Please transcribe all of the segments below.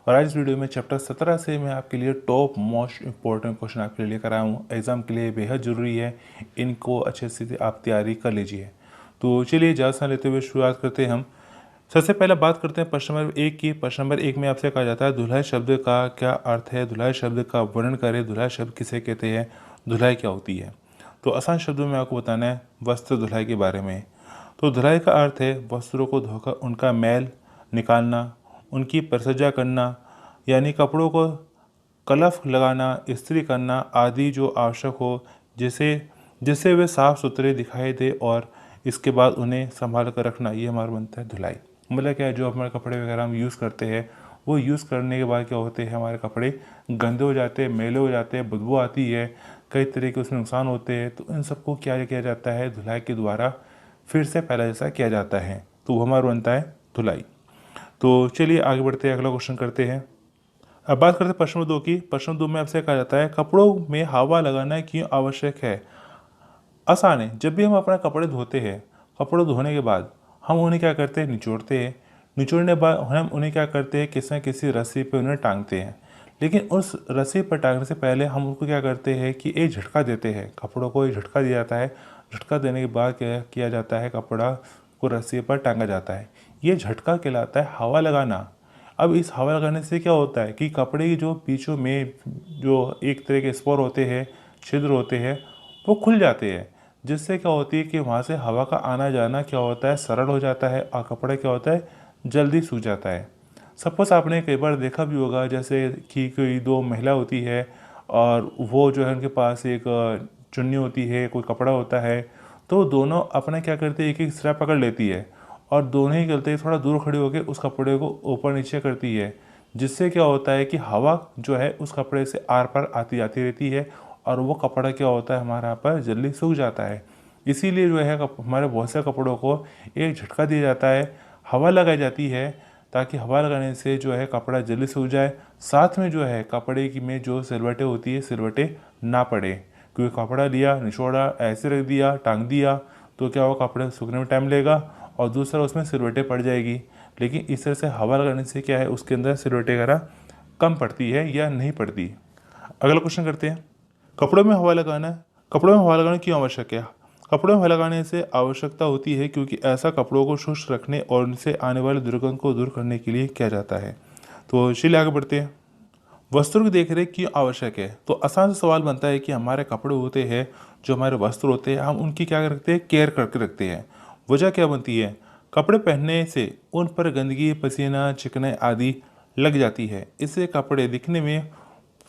और आज इस वीडियो में चैप्टर 17 से मैं आपके लिए टॉप मोस्ट इम्पोर्टेंट क्वेश्चन आपके लिए लेकर आया हूँ। एग्ज़ाम के लिए बेहद ज़रूरी है, इनको अच्छे से आप तैयारी कर लीजिए। तो चलिए ज़्यादा समय लेते हुए शुरुआत करते हैं हम। सबसे पहले बात करते हैं प्रश्न नंबर 1 की। प्रश्न नंबर 1 में आपसे कहा जाता है धुलाई शब्द का क्या अर्थ है, धुलाई शब्द का वर्णन करें, धुलाई शब्द किसे कहते हैं, धुलाई क्या होती है। तो आसान शब्दों में आपको बताना है वस्त्र धुलाई के बारे में। तो धुलाई का अर्थ है वस्त्रों को धोकर उनका मैल निकालना, उनकी परिचर्या करना, यानी कपड़ों को कलफ लगाना, इस्त्री करना आदि जो आवश्यक हो, जिससे जिससे वे साफ़ सुथरे दिखाई दे और इसके बाद उन्हें संभाल कर रखना, ये हमारा बनता है धुलाई। मतलब क्या है, जो हमारे कपड़े वगैरह हम यूज़ करते हैं वो यूज़ करने के बाद क्या होते हैं, हमारे कपड़े गंदे हो जाते हैं, मैले हो जाते हैं, बदबू आती है, कई तरह के उसमें नुकसान होते हैं। तो इन सबको क्या किया जाता है, धुलाई के द्वारा फिर से पहला जैसा किया जाता है, तो वो हमारा बनता है धुलाई। तो चलिए आगे बढ़ते हैं, अगला क्वेश्चन करते हैं। अब बात करते हैं प्रश्न नंबर 2 की। प्रश्न 2 में आपसे कहा जाता है कपड़ों में हवा लगाना क्यों आवश्यक है। आसान है, जब भी हम अपना कपड़े धोते हैं, कपड़े धोने के बाद हम उन्हें क्या करते हैं, निचोड़ते हैं। निचोड़ने के बाद हम उन्हें क्या करते हैं, किसी न किसी रस्सी पे उन्हें टांगते हैं। लेकिन उस रस्सी पर टांगने से पहले हम उनको क्या करते हैं कि एक झटका देते हैं, कपड़ों को एक झटका दिया जाता है। झटका देने के बाद क्या किया जाता है, कपड़ा को रस्सी पर टांगा जाता है। ये झटका कहलाता है हवा लगाना। अब इस हवा लगाने से क्या होता है कि कपड़े की जो पीछों में जो एक तरह के स्पोर होते हैं, छिद्र होते हैं, वो खुल जाते हैं, जिससे क्या होती है कि वहाँ से हवा का आना जाना क्या होता है, सरल हो जाता है और कपड़ा क्या होता है, जल्दी सूख जाता है। सपोज़ आपने कई बार देखा भी होगा, जैसे कि कोई दो महिला होती है और वो जो है उनके पास एक चुन्नी होती है, कोई कपड़ा होता है, तो दोनों अपना क्या करते हैं, एक एक सिरा पकड़ लेती है और दोनों ही करते हैं थोड़ा दूर खड़ी होकर उस कपड़े को ऊपर नीचे करती है, जिससे क्या होता है कि हवा जो है उस कपड़े से आर पार आती जाती रहती है और वो कपड़ा क्या होता है, हमारे यहाँ पर जल्दी सूख जाता है। इसीलिए जो है हमारे बहुत से कपड़ों को एक झटका दिया जाता है, हवा लगाई जाती है, ताकि हवा लगाने से जो है कपड़ा जल्दी सूख जाए। साथ में जो है कपड़े की में जो सिलवटें होती है, सिलवटें ना पड़े, क्योंकि कपड़ा लिया, निचोड़ा, ऐसे रख दिया, टांग दिया, तो क्या होगा, कपड़े सूखने में टाइम लगेगा और दूसरा उसमें सिलवटें पड़ जाएगी। लेकिन इस तरह से हवा लगाने से क्या है, उसके अंदर सिलवटें वगैरह कम पड़ती है या नहीं पड़ती। अगला क्वेश्चन करते हैं। कपड़ों में हवा लगाना, कपड़ों में हवा लगाना क्यों आवश्यक है। कपड़ों में हवा लगाने से आवश्यकता होती है क्योंकि ऐसा कपड़ों को शुष्क रखने और उनसे आने वाले दुर्गंध को दूर करने के लिए किया जाता है। तो चलिए आगे बढ़ते हैं। वस्त्रों की देखरेख क्यों आवश्यक है। तो आसान सा सवाल बनता है कि हमारे कपड़े होते हैं, जो हमारे वस्त्र होते हैं, हम उनकी क्या रखते हैं, केयर करके रखते हैं। वजह क्या बनती है, कपड़े पहनने से उन पर गंदगी, पसीना, चिकनाई आदि लग जाती है। इससे कपड़े दिखने में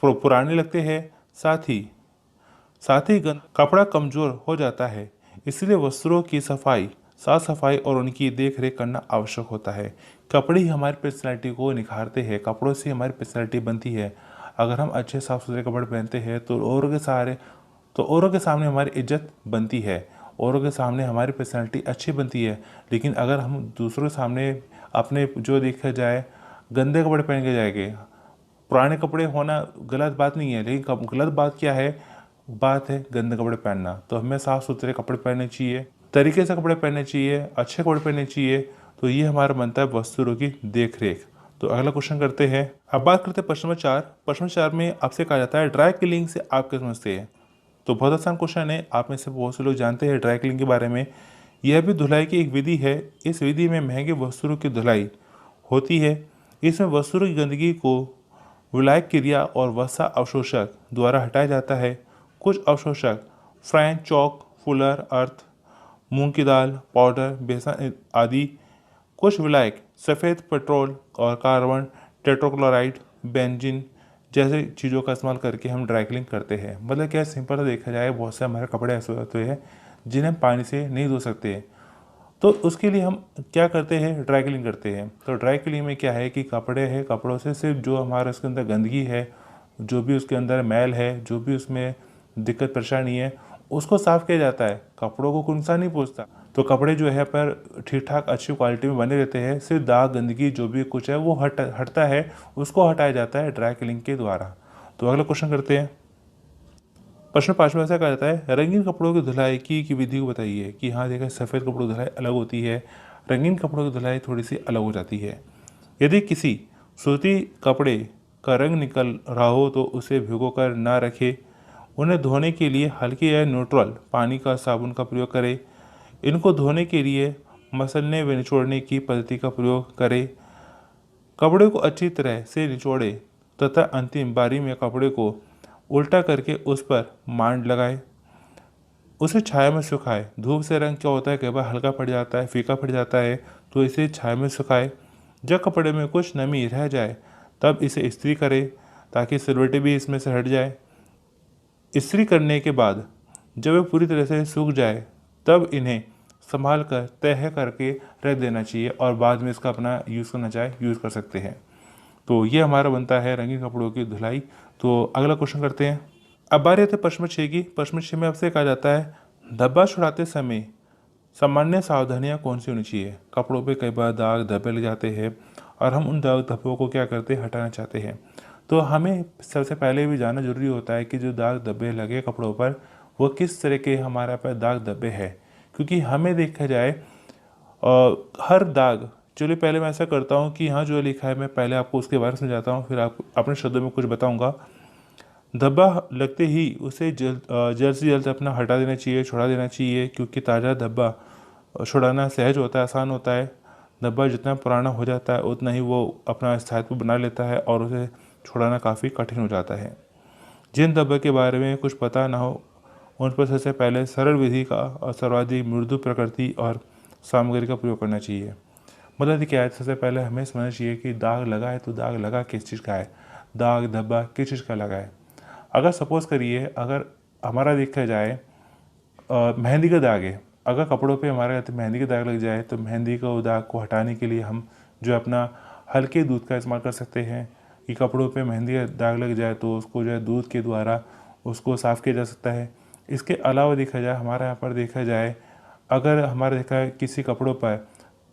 पुराने लगते हैं, साथ ही कपड़ा कमज़ोर हो जाता है। इसलिए वस्त्रों की सफाई, साफ सफाई और उनकी देख रेख करना आवश्यक होता है। कपड़े ही हमारी पर्सनैलिटी को निखारते हैं, कपड़ों से हमारी पर्सनैलिटी बनती है। अगर हम अच्छे साफ़ सुथरे कपड़े पहनते हैं तो औरों के सामने हमारी इज्जत बनती है, औरों के सामने हमारी पर्सनैलिटी अच्छी बनती है। लेकिन अगर हम दूसरों के सामने अपने जो देखा जाए गंदे कपड़े पहन के जाएंगे, पुराने कपड़े होना गलत बात नहीं है, लेकिन गलत बात क्या है, बात है गंदे कपड़े पहनना। तो हमें साफ़ सुथरे कपड़े पहनने चाहिए, तरीके से कपड़े पहनने चाहिए, अच्छे कपड़े पहनने चाहिए। तो ये हमारा बनता है वस्त्रों की देख रेख। तो अगला क्वेश्चन करते हैं। अब बात करते हैं प्रश्न नंबर 4। प्रश्न नंबर 4 में आपसे कहा जाता है ड्राई क्लीनिंग से आप क्या समझते हैं। तो बहुत आसान क्वेश्चन है, आप में से बहुत से लोग जानते हैं ड्राई क्लीनिंग के बारे में। यह भी धुलाई की एक विधि है। इस विधि में महंगे वस्त्रों की धुलाई होती है। इसमें वस्त्रों की गंदगी को विलायक क्रिया और वसा अवशोषक द्वारा हटाया जाता है। कुछ अवशोषक फ्रैन, चौक, फुलर, अर्थ, मूंग की दाल, पाउडर, बेसन आदि। कुछ विलायक सफ़ेद पेट्रोल और कार्बन टेट्राक्लोराइड, बेंजीन जैसे चीज़ों का इस्तेमाल करके हम ड्राई क्लीनिंग करते हैं। मतलब क्या, सिंपल से देखा जाए, बहुत से हमारे कपड़े ऐसे होते हैं जिन्हें हम पानी से नहीं धो सकते, तो उसके लिए हम क्या करते हैं, ड्राई क्लीनिंग करते हैं। तो ड्राई क्लीनिंग में क्या है कि कपड़े हैं, कपड़ों से सिर्फ जो हमारे उसके अंदर गंदगी है, जो भी उसके अंदर मैल है, जो भी उसमें दिक्कत परेशानी है, उसको साफ़ किया जाता है। कपड़ों को कोई नुकसान नहीं पहुँचता। तो कपड़े जो है पर ठीक ठाक अच्छी क्वालिटी में बने रहते हैं। सिर्फ दाग, गंदगी जो भी कुछ है वो हटता है, उसको हटाया जाता है ड्राई क्लीनिंग के द्वारा। तो अगला क्वेश्चन करते हैं। प्रश्न 5 में ऐसा कहा जाता है रंगीन कपड़ों की धुलाई की विधि को बताइए। कि हाँ देखा, सफ़ेद कपड़ों की धुलाई अलग होती है, रंगीन कपड़ों की धुलाई थोड़ी सी अलग हो जाती है। यदि किसी सूती कपड़े का रंग निकल रहा हो तो उसे भिगोकर ना रखें। उन्हें धोने के लिए हल्के या न्यूट्रल पानी का साबुन का प्रयोग करें। इनको धोने के लिए मसलने व निचोड़ने की पद्धति का प्रयोग करें। कपड़े को अच्छी तरह से निचोड़ें तथा अंतिम बारी में कपड़े को उल्टा करके उस पर मांड लगाएं। उसे छाया में सुखाएं। धूप से रंग क्या होता है, कई बार हल्का पड़ जाता है, फीका पड़ जाता है, तो इसे छाया में सुखाएं। जब कपड़े में कुछ नमी रह जाए तब इसे इस्त्री करें ताकि सिलवटें भी इसमें से हट जाए। इस्त्री करने के बाद जब वे पूरी तरह से सूख जाए तब इन्हें संभाल कर तह करके रख देना चाहिए और बाद में इसका अपना यूज़ करना चाहे यूज़ कर सकते हैं। तो ये हमारा बनता है रंगीन कपड़ों की धुलाई। तो अगला क्वेश्चन करते हैं। अब बारी आती है प्रश्न 6 की। प्रश्न 6 में आपसे कहा जाता है धब्बा छुड़ाते समय सामान्य सावधानियां कौन सी होनी चाहिए। कपड़ों पे कई बार दाग धब्बे लग जाते हैं और हम उन दाग धब्बों को क्या करते हैं, हटाना चाहते हैं। तो हमें सबसे पहले भी जानना जरूरी होता है कि जो दाग धब्बे लगे कपड़ों पर वो किस तरह के हमारे पर दाग धब्बे है, क्योंकि हमें देखा जाए हर दाग, चलिए पहले मैं ऐसा करता हूँ कि यहाँ जो लिखा है मैं पहले आपको उसके बारे में समझाता हूँ, फिर आप अपने शब्दों में कुछ बताऊँगा। धब्बा लगते ही उसे जल्द से जल्द अपना हटा देना चाहिए, छुड़ा देना चाहिए, क्योंकि ताज़ा धब्बा छुड़ाना सहज होता है, आसान होता है। धब्बा जितना पुराना हो जाता है उतना ही वो अपना स्थायित्व बना लेता है और उसे छुड़ाना काफ़ी कठिन हो जाता है। जिन धब्बे के बारे में कुछ पता ना हो उन पर सबसे पहले सरल विधि का और सर्वाधिक मृदु प्रकृति और सामग्री का प्रयोग करना चाहिए। मतलब क्या है, सबसे पहले हमें समझना चाहिए कि दाग लगा है तो दाग लगा किस चीज़ का है, दाग धब्बा किस चीज़ का लगा है। अगर सपोज़ करिए अगर हमारा देखा जाए मेहंदी का दाग है, अगर कपड़ों पे हमारे मेहंदी का दाग लग जाए तो मेहंदी का दाग को हटाने के लिए हम जो अपना हल्के दूध का इस्तेमाल कर सकते हैं। कि कपड़ों पे मेहंदी का दाग लग जाए तो उसको जो है दूध के द्वारा उसको साफ़ किया जा सकता है। इसके अलावा देखा जाए हमारे यहाँ पर देखा जाए अगर हमारा देखा है किसी कपड़ों पर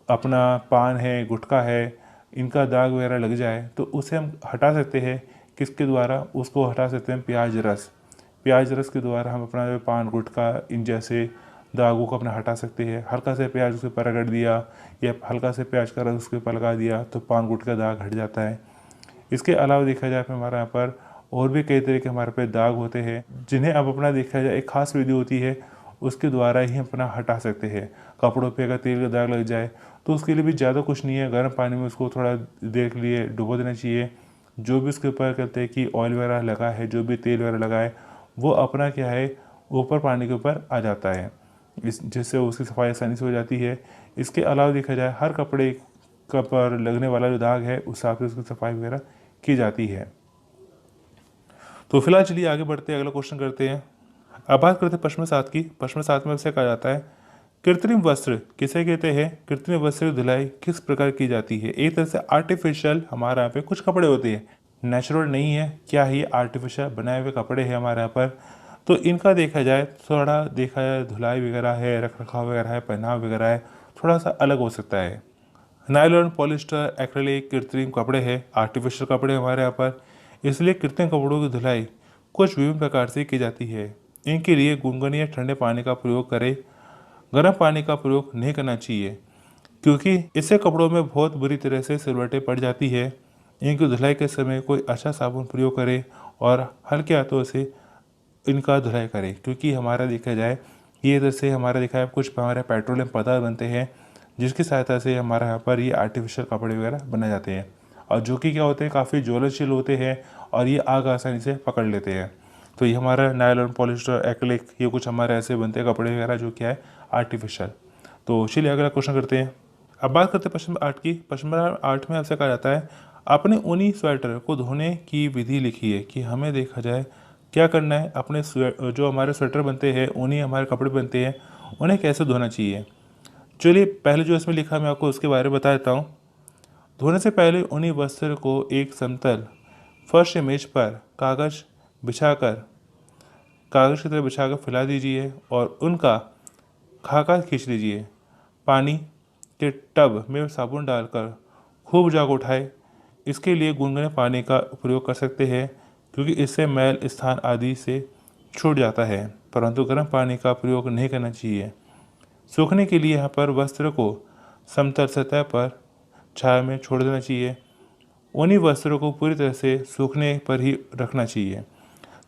अपना पान है, गुटखा है, इनका दाग वगैरह लग जाए तो उसे हम हटा सकते हैं। किसके द्वारा उसको हटा सकते हैं, प्याज रस के द्वारा हम अपना जो पान गुटखा इन जैसे दागों को अपना हटा सकते हैं। हल्का से प्याज उसके ऊपर रगड़ दिया या हल्का से प्याज का रस उसके ऊपर लगा दिया तो पान गुटखा दाग हट जाता है। इसके अलावा देखा जाए हमारे यहाँ पर और भी कई तरह के हमारे पे दाग होते हैं जिन्हें अब अपना देखा जाए एक खास विधि होती है, उसके द्वारा ही अपना हटा सकते हैं। कपड़ों पे अगर तेल का दाग लग जाए तो उसके लिए भी ज़्यादा कुछ नहीं है, गर्म पानी में उसको थोड़ा देर के लिए डुबो देना चाहिए। जो भी उसके ऊपर कहते हैं कि ऑयल वगैरह लगा है, जो भी तेल वगैरह लगा है वो अपना क्या है ऊपर पानी के ऊपर आ जाता है, इस जिससे उसकी सफाई आसानी से हो जाती है। इसके अलावा देखा जाए हर कपड़े का पर लगने वाला जो दाग है उस हिसाब से उसकी सफाई वगैरह की जाती है। तो फिलहाल चलिए आगे बढ़ते हैं, अगला क्वेश्चन करते हैं। अब बात करते हैं प्रश्न 7 की। प्रश्न 7 में से कहा जाता है कृत्रिम वस्त्र किसे कहते हैं, कृत्रिम वस्त्र की धुलाई किस प्रकार की जाती है। एक तरह से आर्टिफिशियल हमारे यहाँ पे कुछ कपड़े होते हैं, नेचुरल नहीं है, क्या है ये आर्टिफिशियल बनाए हुए कपड़े हैं हमारे यहाँ पर। तो इनका देखा जाए थोड़ा देखा जाए धुलाई वगैरह है, रख रखाव वगैरह है, पहनाव वगैरह है, थोड़ा सा अलग हो सकता है। नायलॉन, पॉलिस्टर, एक्रेलिक कृत्रिम कपड़े हैं, आर्टिफिशियल कपड़े हमारे यहाँ पर। इसलिए कृत्रिम कपड़ों की धुलाई कुछ विभिन्न प्रकार से की जाती है। इनके लिए गुनगुने या ठंडे पानी का प्रयोग करें। गर्म पानी का प्रयोग नहीं करना चाहिए क्योंकि इससे कपड़ों में बहुत बुरी तरह से सिलवटें पड़ जाती है। इनकी धुलाई के समय कोई अच्छा साबुन प्रयोग करें और हल्के हाथों से इनका धुलाई करें, क्योंकि हमारा देखा जाए ये जैसे हमारा देखा है कुछ हमारे पेट्रोलियम पदार्थ बनते हैं जिसकी सहायता से हमारे यहाँ पर ये आर्टिफिशियल कपड़े वगैरह बनाए जाते हैं और जो कि क्या होते हैं काफ़ी ज्वलनशील होते हैं और ये आग आसानी से पकड़ लेते हैं। तो ये हमारा नायलॉन, पॉलिस्टर, एक्रिलिक ये कुछ हमारे ऐसे बनते हैं कपड़े वगैरह जो क्या है आर्टिफिशियल। तो चलिए अगला क्वेश्चन करते हैं। अब बात करते हैं प्रश्न 8 की। प्रश्न 8 में आपसे कहा जाता है अपने ऊनी स्वेटर को धोने की विधि लिखिए। कि हमें देखा जाए क्या करना है, अपने जो हमारे स्वेटर बनते हैं, ऊनी हमारे कपड़े बनते हैं, उन्हें कैसे धोना चाहिए। चलिए पहले जो इसमें लिखा मैं आपको उसके बारे में बता देता हूँ। धोने से पहले ऊनी वस्त्र को एक समतल फर्श या मेज पर कागज़ की तरह बिछाकर फैला दीजिए और उनका खाका खींच लीजिए। पानी के टब में साबुन डालकर खूब झाग उठाए। इसके लिए गुनगुने पानी का प्रयोग कर सकते हैं क्योंकि इससे मैल स्थान आदि से छूट जाता है, परंतु गर्म पानी का प्रयोग नहीं करना चाहिए। सूखने के लिए यहाँ पर वस्त्र को समतल सतह पर छाया में छोड़ देना चाहिए। उन्हीं वस्त्रों को पूरी तरह से सूखने पर ही रखना चाहिए।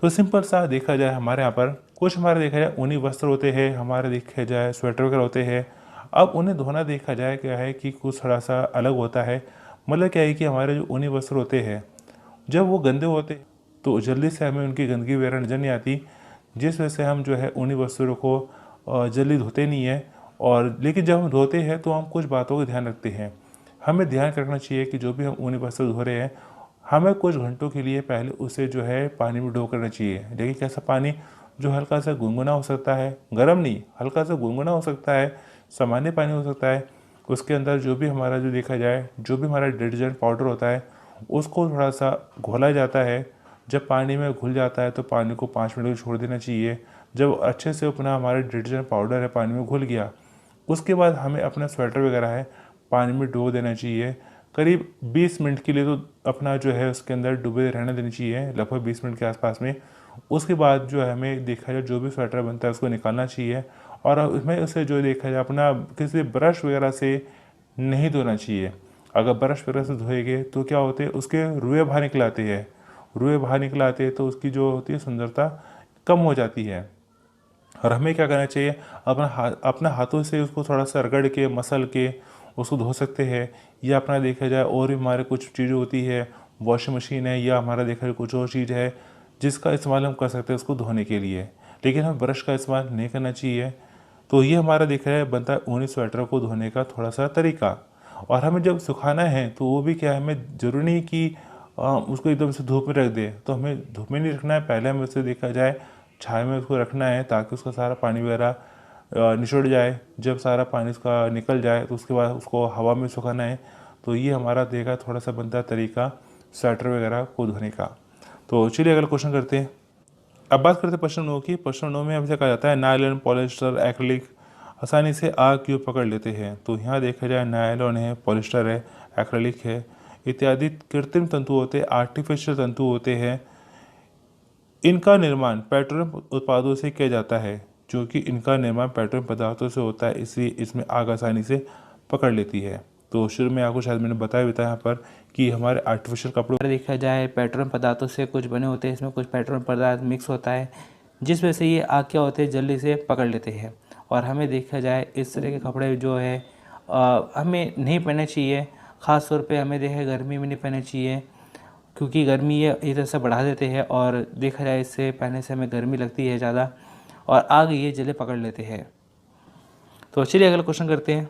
तो सिंपल सा देखा जाए हमारे यहाँ पर कुछ हमारे देखा जाए ऊनी वस्त्र होते हैं, हमारे देखा जाए स्वेटर वगैरह होते हैं। अब उन्हें धोना देखा जाए क्या है कि कुछ थोड़ा सा अलग होता है। मतलब क्या है कि हमारे जो ऊनी वस्त्र होते हैं जब वो गंदे होते तो जल्दी से हमें उनकी गंदगी वगैरह नजर नहीं आती, जिस वजह से हम जो है ऊनी वस्त्रों को जल्दी धोते नहीं है। और लेकिन जब हम धोते हैं तो हम कुछ बातों का ध्यान रखते हैं। हमें ध्यान रखना चाहिए कि जो भी हम ऊनी वस्त्र धो रहे हैं हमें कुछ घंटों के लिए पहले उसे जो है पानी में डुबो करना चाहिए। लेकिन कैसा पानी, जो हल्का सा गुनगुना हो सकता है, गर्म नहीं, हल्का सा गुनगुना हो सकता है, सामान्य पानी हो सकता है। उसके अंदर जो भी हमारा जो देखा जाए जो भी हमारा डिटर्जेंट पाउडर होता है उसको थोड़ा सा घोला जाता है। जब पानी में घुल जाता है तो पानी को 5 मिनट छोड़ देना चाहिए। जब अच्छे से अपना हमारा डिटर्जेंट पाउडर है पानी में घुल गया, उसके बाद हमें अपना स्वेटर वगैरह है पानी में डुबो देना चाहिए। करीब 20 मिनट के लिए तो अपना जो है उसके अंदर डूबे रहने देनी चाहिए, लगभग 20 मिनट के आसपास में। उसके बाद जो है हमें देखा जाए जो भी स्वेटर बनता है उसको निकालना चाहिए। और उसमें उसे जो देखा जाए अपना किसी ब्रश वगैरह से नहीं धोना चाहिए। अगर ब्रश वगैरह से धोएंगे तो क्या होते हैं उसके रुए बाहर निकल आते हैं। रुए बाहर निकल आते हैं तो उसकी जो होती है सुंदरता कम हो जाती है। और हमें क्या करना चाहिए, अपना हाथों से उसको थोड़ा सा रगड़ के मसल के उसको धो सकते हैं। या अपना देखा जाए और भी हमारे कुछ चीज़ें होती है, वॉशिंग मशीन है या हमारा देखा जाए कुछ और चीज़ है जिसका इस्तेमाल हम कर सकते हैं उसको धोने के लिए। लेकिन हम ब्रश का इस्तेमाल नहीं करना चाहिए। तो ये हमारा देखा जाए बनता है ऊनी स्वेटर को धोने का थोड़ा सा तरीका। और हमें जब सुखाना है तो वो भी क्या है, हमें ज़रूरी नहीं कि उसको एकदम से धूप में रख दे। तो हमें धूप में नहीं रखना है, पहले हमें उसे देखा जाए छाया में उसको रखना है ताकि उसका सारा पानी वगैरह निचोड़ जाए। जब सारा पानी उसका निकल जाए तो उसके बाद उसको हवा में सुखाना है। तो ये हमारा देखा थोड़ा सा बनता तरीका स्वेटर वगैरह को धोने का। तो चलिए अगला क्वेश्चन करते हैं। अब बात करते हैं प्रश्न 9 की। प्रश्न 9 में हमसे कहा जाता है नायलॉन, पॉलिएस्टर, एक्रिलिक आसानी से आग क्यों पकड़ लेते हैं। तो यहाँ देखा जाए नायलॉन है, पॉलिएस्टर है, एक्रिलिक है इत्यादि कृत्रिम तंतु होते हैं, आर्टिफिशियल तंतु होते हैं। इनका निर्माण पेट्रोलियम उत्पादों से किया जाता है। क्योंकि इनका निर्माण पेट्रोलियम पदार्थों से होता है इसलिए इसमें आग आसानी से पकड़ लेती है। तो शुरू में आपको शायद मैंने बताया भी था यहाँ पर कि हमारे आर्टिफिशियल कपड़ों देखा जाए पेट्रोलियम पदार्थों से कुछ बने होते हैं, इसमें कुछ पेट्रोलियम पदार्थ मिक्स होता है जिस वजह से ये आग क्या होते हैं जल्दी से पकड़ लेते हैं। और हमें देखा जाए इस तरह के कपड़े जो है हमें नहीं पहनने चाहिए। ख़ास तौर पे हमें देखा गर्मी में नहीं पहनने चाहिए क्योंकि गर्मी ये एक तरह से बढ़ा देते हैं और देखा जाए इससे पहनने से हमें गर्मी लगती है ज़्यादा और आग ये जल्दी पकड़ लेते हैं। तो चलिए अगला क्वेश्चन करते हैं।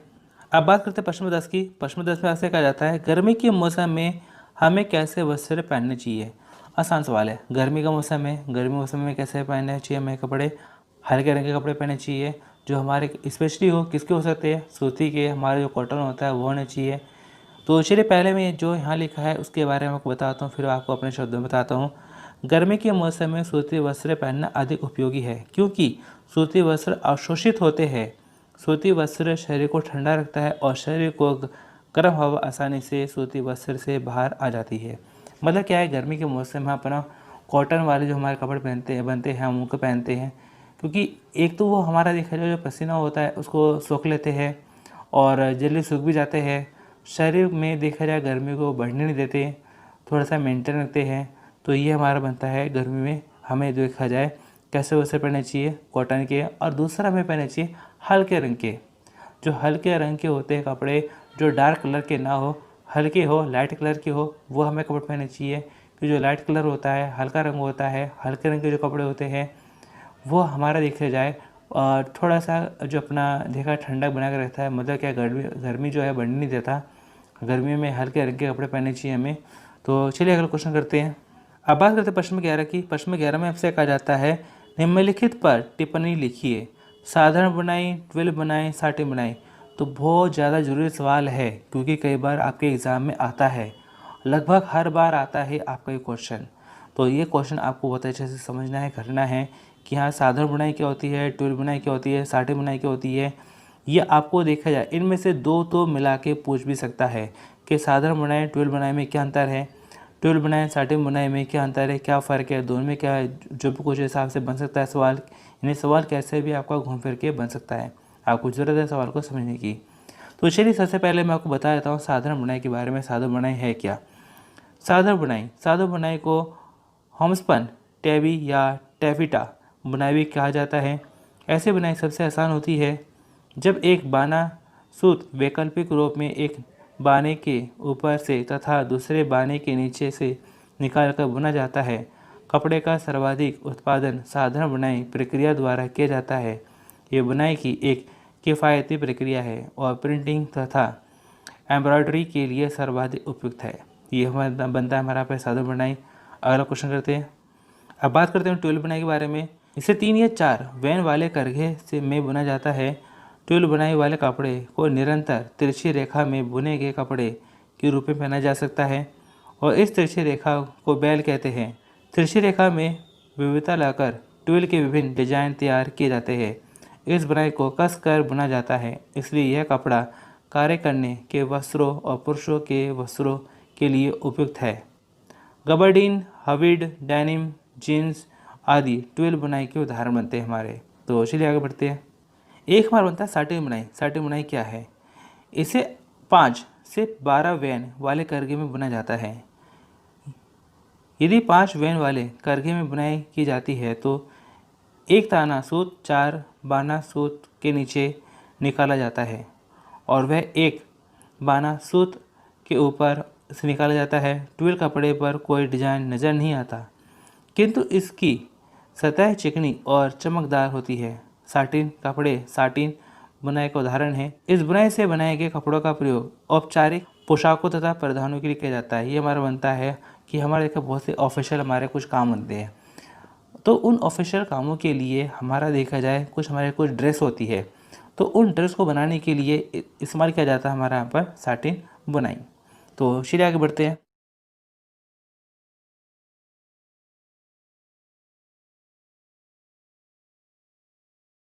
अब बात करते हैं प्रश्न 10 की। प्रश्न 10 में ऐसे कहा जाता है गर्मी के मौसम में हमें कैसे वस्त्र पहनने चाहिए। आसान सवाल है। गर्मी का मौसम है, गर्मी मौसम में कैसे पहनने चाहिए हमें कपड़े, हल्के रंग के कपड़े पहनने चाहिए जो हमारे स्पेशली हो किसके हो सकते हैं, सूती के, हमारे जो कॉटन होता है वो होने चाहिए। तो चलिए पहले मैं जो यहाँ लिखा है उसके बारे में आपको बताता हूँ, फिर आपको अपने शब्दों में बताता हूँ। गर्मी के मौसम में सूती वस्त्र पहनना अधिक उपयोगी है क्योंकि सूती वस्त्र अवशोषित होते हैं। सूती वस्त्र शरीर को ठंडा रखता है और शरीर को गर्म हवा आसानी से सूती वस्त्र से बाहर आ जाती है। मतलब क्या है, गर्मी के मौसम में अपना कॉटन वाले जो हमारे कपड़े बनते हैं हम उनको पहनते हैं क्योंकि एक तो वो हमारा देखा जाए जो पसीना होता है उसको सोख लेते हैं और जल्दी सूख भी जाते हैं। शरीर में देखा जाए गर्मी को बढ़ने नहीं देते, थोड़ा सा मेंटेन रखते हैं। तो ये हमारा बनता है गर्मी में हमें देखा जाए कैसे वस्त्र पहनने चाहिए, कॉटन के। और दूसरा हमें पहनने चाहिए हल्के रंग के। जो हल्के रंग के होते हैं कपड़े, जो डार्क कलर के ना हो, हल्के हो, लाइट कलर के हो, वो हमें कपड़े पहनने चाहिए। कि जो लाइट कलर होता है, हल्का रंग होता है, हल्के रंग के जो कपड़े होते हैं वो हमारा देखा जाए थोड़ा सा जो अपना देखा ठंडक बना कर रखता है। मतलब क्या, गर्मी जो है बढ़ने नहीं देता। गर्मी में हल्के रंग के कपड़े पहनने चाहिए हमें। तो चलिए अगला क्वेश्चन करते हैं। अब बात करते हैं प्रश्न 11 की। प्रश्न 11 में आपसे कहा जाता है निम्नलिखित पर टिप्पणी लिखिए। साधारण बुनाई, ट्विल बुनाई, साटिन बुनाई। तो बहुत ज़्यादा ज़रूरी सवाल है क्योंकि कई बार आपके एग्ज़ाम में आता है, लगभग हर बार आता है आपका ये क्वेश्चन। तो ये क्वेश्चन आपको बहुत अच्छे से समझना है, करना है कि हाँ साधारण बुनाई क्या होती है, ट्विल बुनाई क्या होती है, साटिन बुनाई क्या होती है। ये आपको देखा जाए इनमें से दो तो मिला के पूछ भी सकता है कि साधारण बुनाई ट्विल बुनाई में क्या अंतर है, ट्विल बुनाई साटिन बुनाई में क्या अंतर है, क्या फ़र्क है, दोनों में क्या है। जो भी कुछ हिसाब से बन सकता है सवाल, यानी सवाल कैसे भी आपका घूम फिर के बन सकता है। आपको ज़रूरत है सवाल को समझने की। तो चलिए सबसे पहले मैं आपको बता देता हूँ साधारण बुनाई के बारे में। साधारण बुनाई है क्या। साधारण बुनाई को होमस्पन, टैबी या टैफिटा बुनाई भी कहा जाता है। ऐसी बुनाई सबसे आसान होती है जब एक बाना सूत वैकल्पिक रूप में एक बाने के ऊपर से तथा दूसरे बाने के नीचे से निकालकर बुना जाता है। कपड़े का सर्वाधिक उत्पादन साधारण बुनाई प्रक्रिया द्वारा किया जाता है। ये बुनाई की एक किफ़ायती प्रक्रिया है और प्रिंटिंग तथा एम्ब्रॉयडरी के लिए सर्वाधिक उपयुक्त है। ये हमारा बनता है हमारा पे साधारण बुनाई। अगला क्वेश्चन करते हैं। अब बात करते हैं ट्यूल बुनाई के बारे में। इसे 3 या 4 वैन वाले करघे से में बुना जाता है। ट्यूल बुनाई वाले कपड़े को निरंतर तिरछी रेखा में बुने गए कपड़े के रूप में पहना जा सकता है और इस तिरछी रेखा को बेल कहते हैं। तिरछी रेखा में विविधता लाकर ट्यूल के विभिन्न डिजाइन तैयार किए जाते हैं। इस बुनाई को कस कर बुना जाता है, इसलिए यह कपड़ा कार्य करने के वस्त्रों और पुरुषों के वस्त्रों के लिए उपयुक्त है। गबर्डीन, हविड, डेनिम, जीन्स आदि ट्यूल बुनाई के उदाहरण बनते हैं हमारे। तो चलिए आगे बढ़ते हैं। एक हमारा बनता है साटिन बुनाई। साटिन बुनाई क्या है? इसे 5 से 12 वैन वाले करघे में बुना जाता है। यदि 5 वैन वाले करघे में बुनाई की जाती है तो एक ताना सूत 4 बाना सूत के नीचे निकाला जाता है और वह एक बाना सूत के ऊपर से निकाला जाता है। ट्यूल कपड़े पर कोई डिजाइन नज़र नहीं आता, किंतु इसकी सतह चिकनी और चमकदार होती है। साटिन बुनाई का उदाहरण है। इस बुनाई से बनाए गए कपड़ों का प्रयोग औपचारिक पोशाकों तथा परिधानों के लिए किया जाता है। ये हमारा बनता है कि हमारे देखा बहुत से ऑफिशियल हमारे कुछ काम बनते हैं, तो उन ऑफिशियल कामों के लिए हमारा देखा जाए हमारे कुछ ड्रेस होती है, तो उन ड्रेस को बनाने के लिए इस्तेमाल किया जाता है हमारा यहाँ पर साटिन बुनाई। तो चलिए आगे बढ़ते हैं।